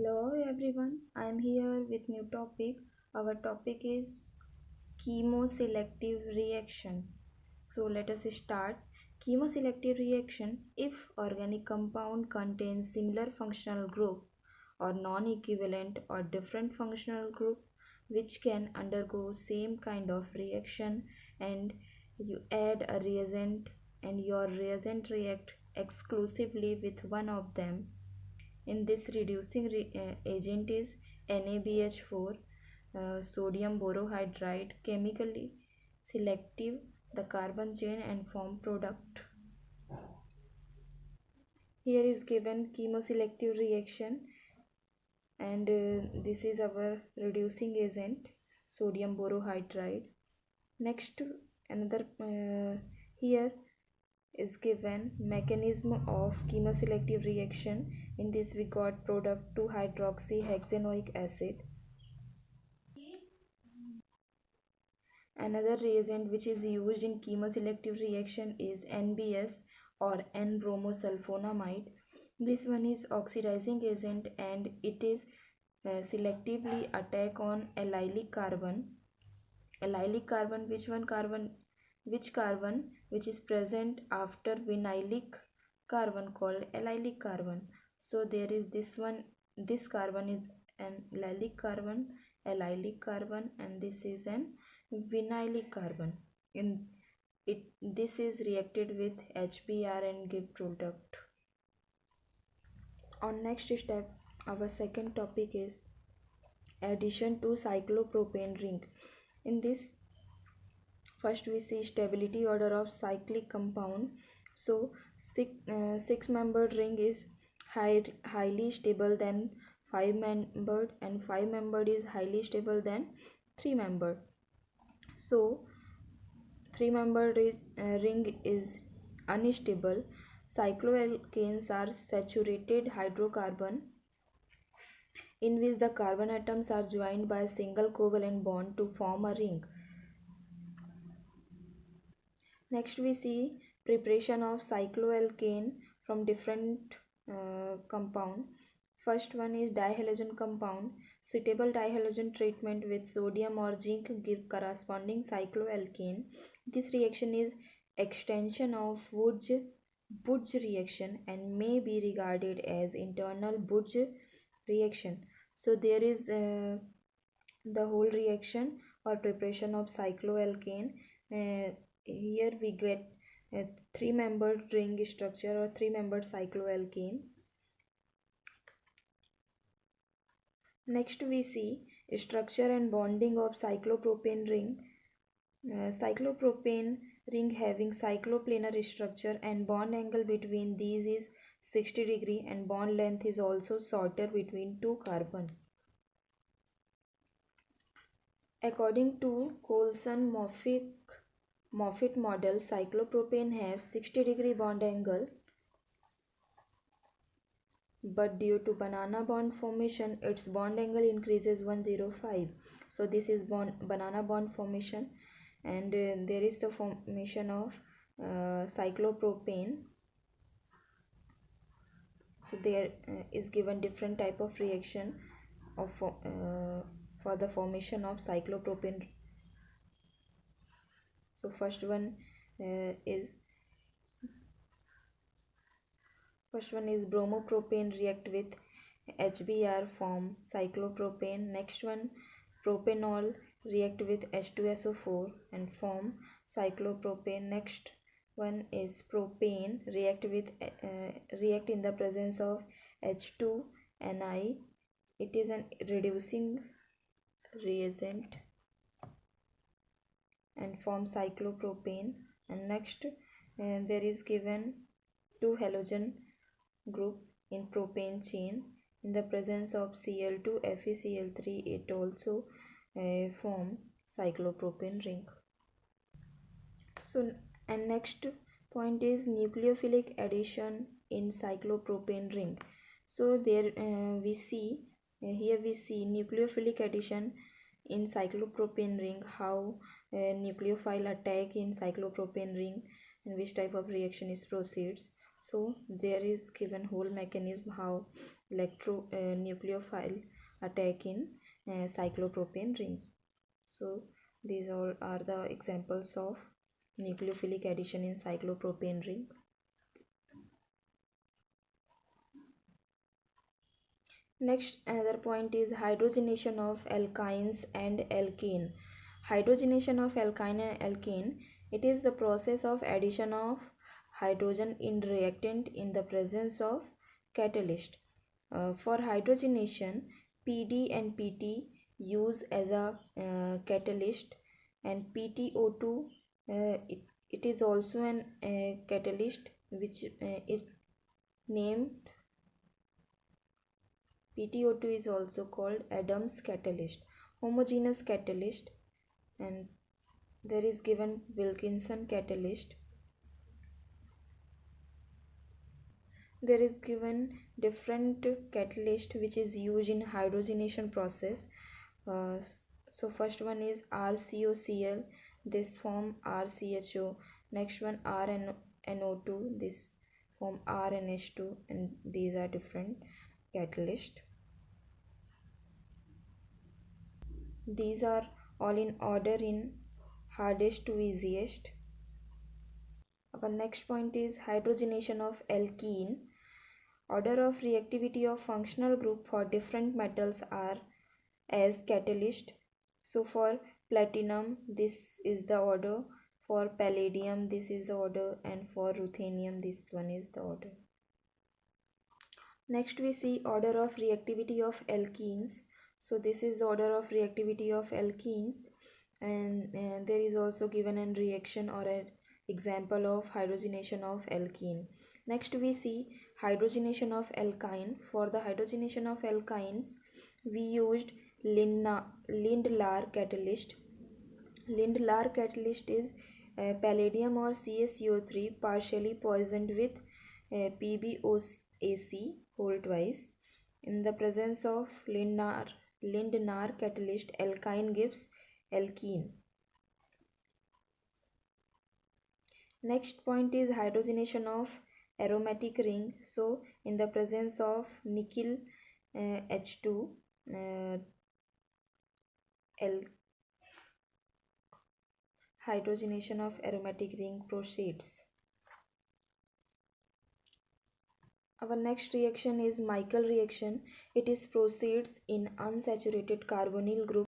Hello everyone, I am here with new topic. Our topic is chemoselective reaction. So let us start. Chemoselective reaction: if organic compound contains similar functional group or non-equivalent or different functional group which can undergo same kind of reaction, and you add a reagent and your reagent react exclusively with one of them. In this reducing agent is NaBH4, sodium borohydride, chemically selective the carbon chain and form product. Here is given chemoselective reaction, and this is our reducing agent sodium borohydride. Next, another here is given mechanism of chemoselective reaction. In this we got product 2-hydroxyhexanoic acid. Another reagent which is used in chemoselective reaction is NBS or N-bromosulfonamide. This one is oxidizing agent and it is selectively attack on allylic carbon. Allylic carbon, which carbon which is present after vinylic carbon called allylic carbon. So there is this one, this carbon is an allylic carbon, and this is an vinylic carbon. In it, this is reacted with HBr and give product. On next step, our second topic is addition to cyclopropane ring. In this, first we see stability order of cyclic compound. So six-membered ring is highly stable than five-membered, and five-membered is highly stable than three-membered. So three-membered ring is unstable. Cycloalkanes are saturated hydrocarbon in which the carbon atoms are joined by a single covalent bond to form a ring. Next we see preparation of cycloalkane from different compound. First one is dihalogen compound. Suitable dihalogen treatment with sodium or zinc give corresponding cycloalkane. This reaction is extension of Budge reaction and may be regarded as internal Budge reaction. So there is the whole reaction or preparation of cycloalkane. Here we get a three-membered ring structure or three-membered cycloalkane. Next we see structure and bonding of cyclopropane ring. Cyclopropane ring having cycloplanar structure and bond angle between these is 60 degree, and bond length is also shorter between two carbon. According to Coulson-Moffitt model, cyclopropane have 60-degree bond angle, but due to banana bond formation, its bond angle increases 105. So this is banana bond formation, and there is the formation of cyclopropane. So there is given different type of reaction of for the formation of cyclopropane. So first one is bromopropane react with HBr form cyclopropane. Next one, propanol react with H2SO4 and form cyclopropane. Next one is propane react in the presence of H2Ni. It is an reducing reagent and form cyclopropane. And next there is given two halogen group in propane chain. In the presence of Cl2 FeCl3, it also form cyclopropane ring. So, and next point is nucleophilic addition in cyclopropane ring. So there we see here we see nucleophilic addition in cyclopropane ring, how nucleophile attack in cyclopropane ring and which type of reaction is proceeds. So there is given whole mechanism how nucleophile attack in cyclopropane ring. So these all are the examples of nucleophilic addition in cyclopropane ring. Next, another point is hydrogenation of alkynes and alkane. Hydrogenation of alkyne and alkane, it is the process of addition of hydrogen in reactant in the presence of catalyst. For hydrogenation, PD and PT use as a catalyst, and PTO2 it is also an catalyst which is named PTO2 is also called Adams catalyst, homogeneous catalyst, and there is given Wilkinson catalyst. There is given different catalyst which is used in hydrogenation process. So first one is RCOCl, this form RCHO. Next one RNO2, this form RNH2, and these are different catalyst. These are all in order in hardest to easiest. Our next point is hydrogenation of alkene. Order of reactivity of functional group for different metals are as catalyst. So for platinum, this is the order. For palladium, this is the order, and for ruthenium, this one is the order. Next we see order of reactivity of alkenes. So this is the order of reactivity of alkenes, and there is also given a reaction or an example of hydrogenation of alkene. Next we see hydrogenation of alkyne. For the hydrogenation of alkynes, we used Lindlar catalyst. Lindlar catalyst is palladium or CaCO3 partially poisoned with PbOAc whole twice. In the presence of Lindnar catalyst, alkyne gives alkene. Next point is hydrogenation of aromatic ring. So in the presence of nickel H2, hydrogenation of aromatic ring proceeds. Our next reaction is Michael reaction. It is proceeds in unsaturated carbonyl group